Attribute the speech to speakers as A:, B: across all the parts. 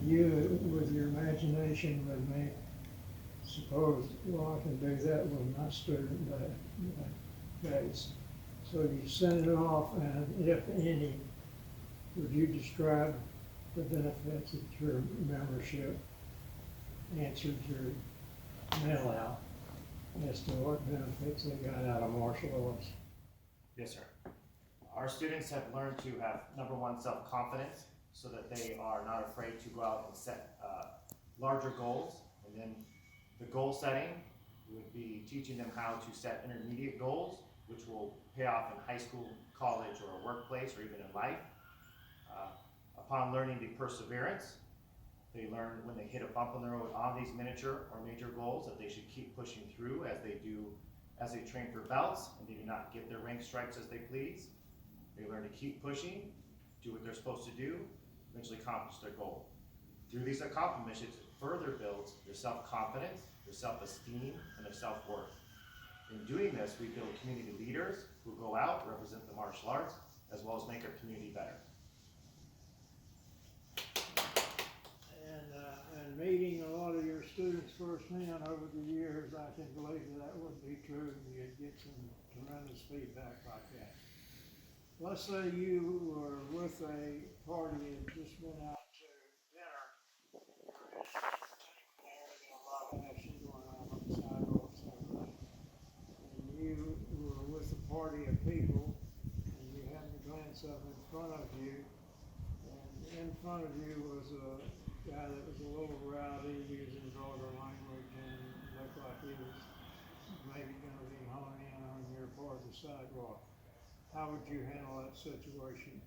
A: you, with your imagination, would make, suppose, well, I can do that with my student base. So you send it off, and if any, would you describe the benefits of your membership? Answered your mail out as to what benefits they got out of martial arts.
B: Yes, sir. Our students have learned to have, number one, self-confidence, so that they are not afraid to go out and set larger goals. And then the goal setting would be teaching them how to set intermediate goals, which will pay off in high school, college, or a workplace, or even in life. Upon learning the perseverance, they learn when they hit a bump on the road on these miniature or major goals that they should keep pushing through as they train for belts, and they do not get their rank stripes as they please. They learn to keep pushing, do what they're supposed to do, eventually accomplish their goal. Through these accomplishments, it further builds their self-confidence, their self-esteem, and their self-worth. In doing this, we build community leaders who go out, represent the martial arts, as well as make our community better.
A: And meeting a lot of your students firsthand over the years, I can believe that would be true. You'd get some tremendous feedback like that. Let's say you were with a party and just went out to dinner. There's a lot of action going on the sidewalks and everything. And you were with a party of people, and you happened to glance up in front of you, and in front of you was a guy that was a little rowdy, using vulgar language, and looked like he was maybe going to be honing in on your part of the sidewalk. How would you handle that situation?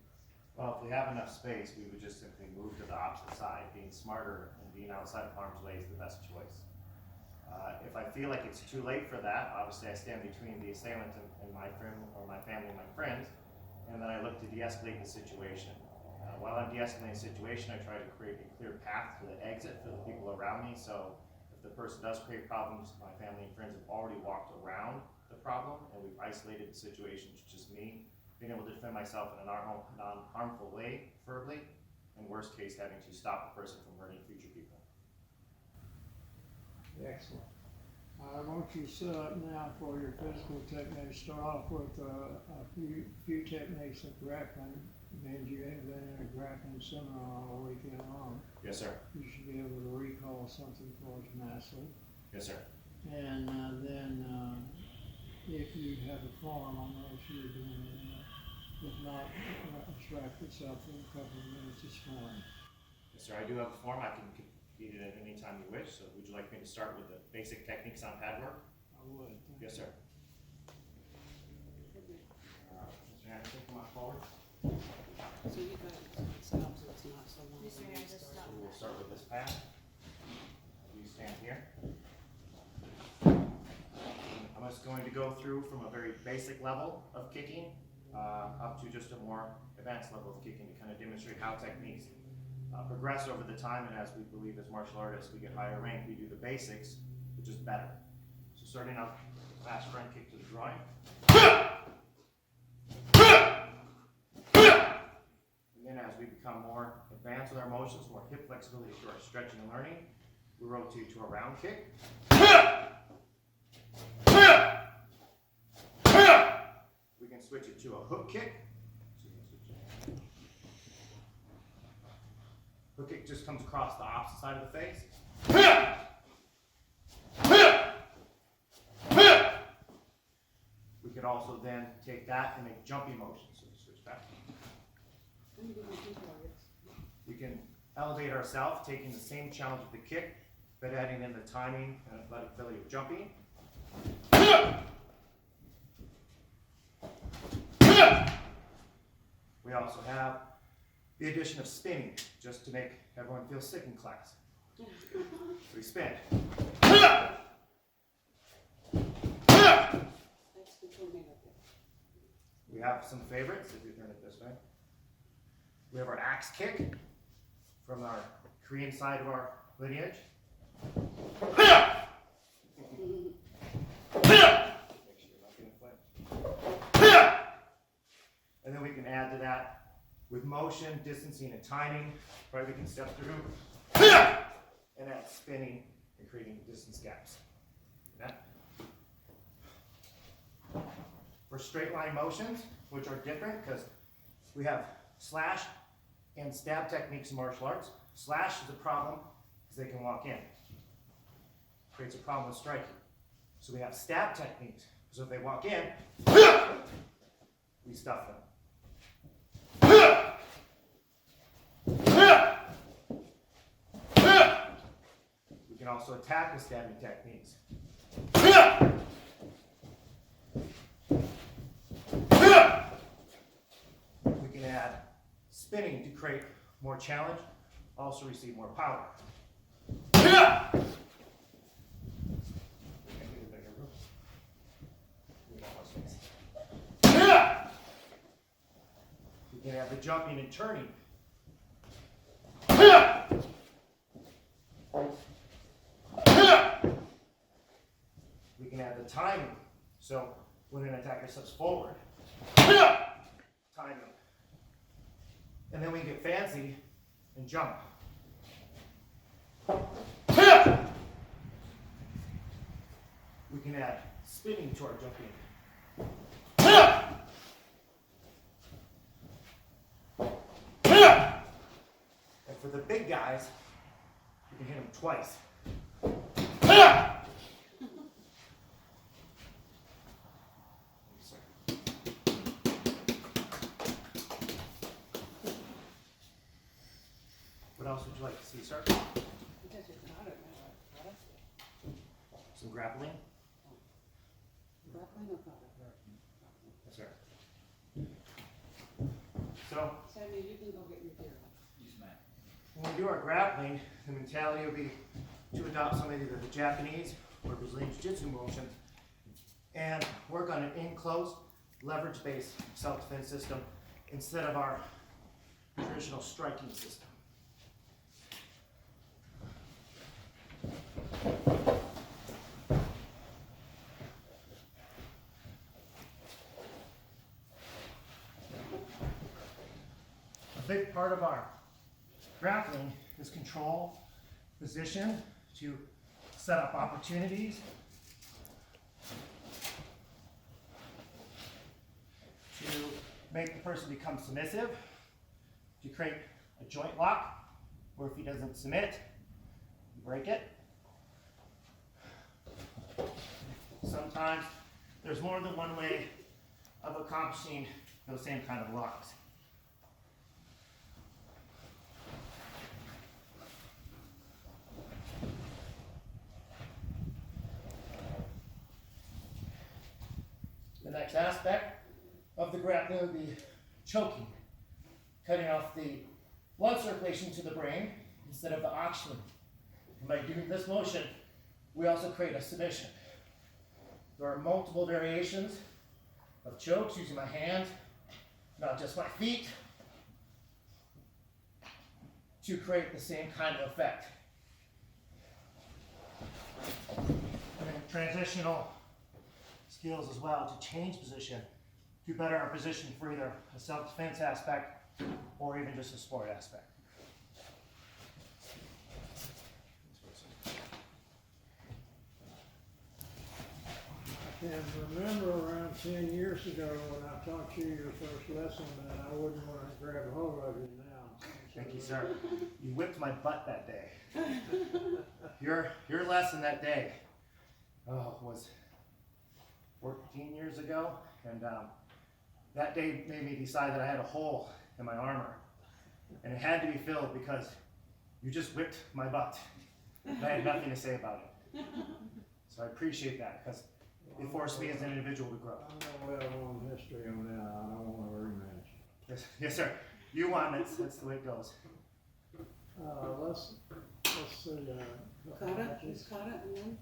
B: Well, if we have enough space, we would just simply move to the opposite side. Being smarter and being outside of harm's way is the best choice. If I feel like it's too late for that, obviously I stand between the assailant and my friend, or my family and my friends, and then I look to de-escalate the situation. While I'm de-escalating the situation, I try to create a clear path to the exit for the people around me. So if the person does create problems, my family and friends have already walked around the problem, and we've isolated the situation to just me, being able to defend myself in a non-harmful way, preferably, and worst case, having to stop the person from hurting future people.
A: Excellent. I want you to set up now for your physical techniques. Start off with a few techniques of grappling. And you have been in a grappling seminar all weekend long.
B: Yes, sir.
A: You should be able to recall something for us nicely.
B: Yes, sir.
A: And then if you have a form, I know if you're doing it. If not, abstract yourself in a couple of minutes this morning.
B: Yes, sir. I do have a form. I can complete it at any time you wish. So would you like me to start with the basic techniques on pad work?
A: I would.
B: Yes, sir. Mr. Anderson, come on forward.
C: So you got it set up so it's not so long.
D: Mr. Anderson,
B: So
D: stop.
B: we'll start with this pad. You stand here. I'm just going to go through from a very basic level of kicking up to just a more advanced level of kicking to kind of demonstrate how techniques progress over the time, and as we believe as martial artists, we get higher rank, we do the basics, which is better. So starting off, fast front kick to the groin. And then as we become more advanced with our motions, more hip flexibility through our stretching and learning, we rotate to a round kick. We can switch it to a hook kick. Hook kick just comes across the opposite side of the face. We could also then take that and make jumping motions. So we switch back. We can elevate ourselves, taking the same challenge of the kick, but adding in the timing and athletic ability of jumping. We also have the addition of spinning, just to make everyone feel sick in class. So we spin. We have some favorites, if you turn it this way. We have our axe kick from our Korean side of our lineage. Make sure you're not getting flipped. And then we can add to that with motion, distancing, and timing. Right, we can step through and that's spinning and creating distance gaps. Okay? For straight line motions, which are different because we have slash and stab techniques in martial arts. Slash is a problem because they can walk in. Creates a problem with striking. So we have stab techniques. So if they walk in, we stuff them. We can also attack with stabbing techniques. We can add spinning to create more challenge, also receive more power. We can have the jumping and turning. We can add the timing. So when an attacker steps forward, time them. And then we get fancy and jump. We can add spinning to our jumping. And for the big guys, you can hit them twice. What else would you like to see, sir?
C: You guys are not at kata?
B: Some grappling?
C: Grappling or kata?
B: Yes, sir. So,
C: Sammy, you can go get your beer.
B: when we do our grappling, the mentality will be to adopt some of either the Japanese or Brazilian Jiu-Jitsu motions and work on an enclosed, leverage-based self-defense system instead of our traditional striking system. A big part of our grappling is control, position, to set up opportunities, to make the person become submissive, to create a joint lock, where if he doesn't submit, you break it. Sometimes there's more than one way of accomplishing those same kind of locks. The next aspect of the grappling would be choking, cutting off the blood circulation to the brain instead of the oxygen. And by doing this motion, we also create a submission. There are multiple variations of chokes using my hands, not just my feet, to create the same kind of effect. And then transitional skills as well to change position, to better our position for either a self-defense aspect or even just a sport aspect.
A: I can remember around 10 years ago when I taught you your first lesson that I wouldn't want to grab a hold of you now.
B: Thank you, sir. You whipped my butt that day. Your lesson that day was 14 years ago, and that day made me decide that I had a hole in my armor, and it had to be filled because you just whipped my butt. And I had nothing to say about it. So I appreciate that because it forced me as an individual to grow.
A: I know we have a long history on that. I don't want a rematch.
B: Yes, sir. You won. That's the way it goes.
A: Let's see.
C: Kata, is kata, and then?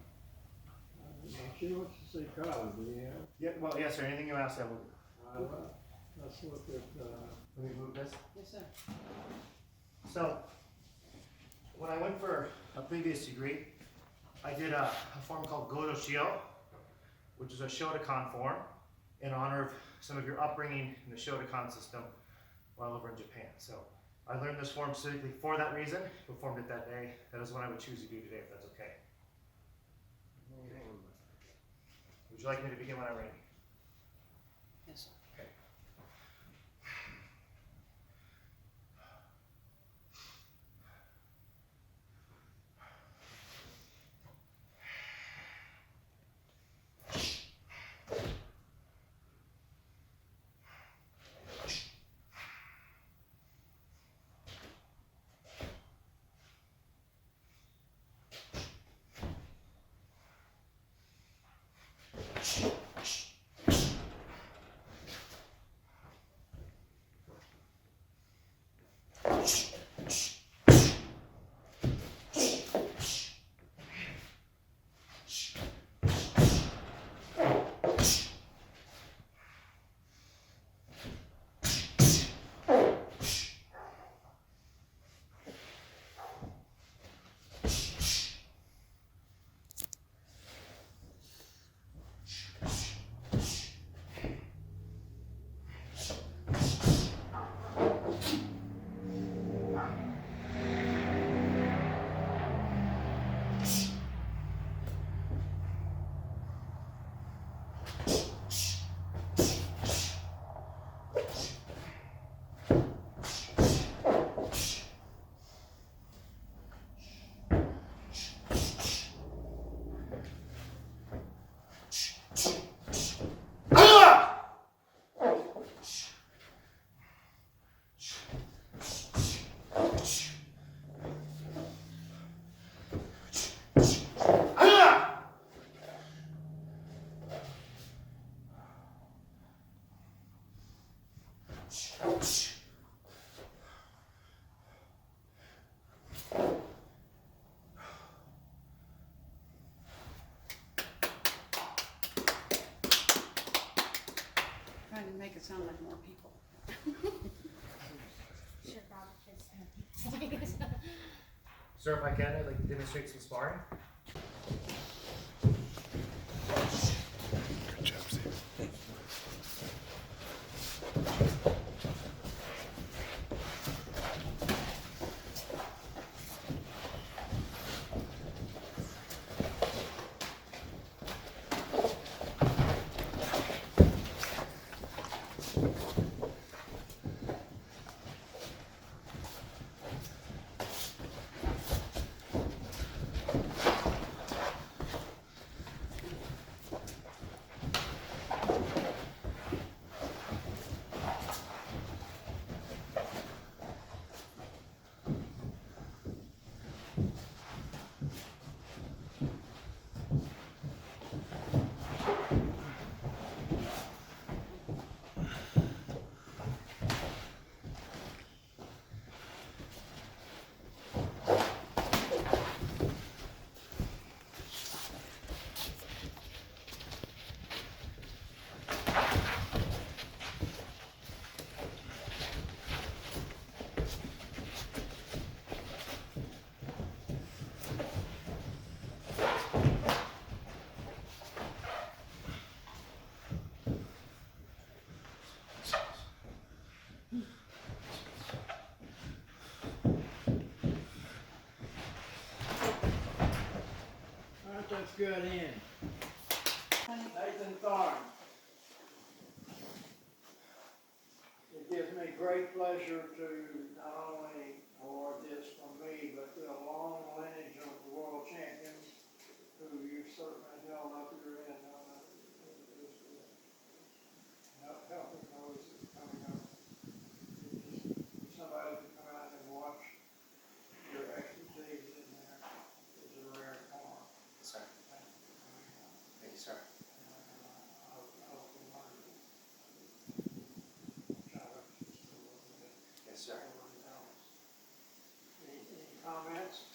A: She wants to see Kata, do you have?
B: Yeah. Well, yes, sir. Anything you ask, I will.
A: Let's look at.
B: Let me move this.
C: Yes, sir.
B: So, when I went for a previous degree, I did a form called Godo Shio, which is a Shotokan form in honor of some of your upbringing in the Shotokan system while over in Japan. So, I learned this form specifically for that reason, performed it that day. That is what I would choose to do today, if that's okay. Would you like me to begin when I'm ready?
C: Yes, sir.
B: Okay.
C: Trying to make it sound like more people.
D: Sure, Bob, just.
B: Sir, if I can, I'd like to demonstrate some sparring.
A: Alright, that's good in. Nathan Thorn. It gives me great pleasure to not only award this from me, but to a long lineage of world champions who you certainly held up your end on. Helping those that are coming up. Just somebody to come out and watch your expertise in there is a rare form.
B: Yes, sir. Thank you, sir. Yes, sir.
A: Any comments?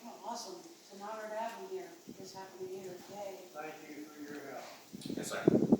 C: Oh, awesome. It's an honor to have him here. This happened to be here today.
A: Thank you for your help.
B: Yes, sir.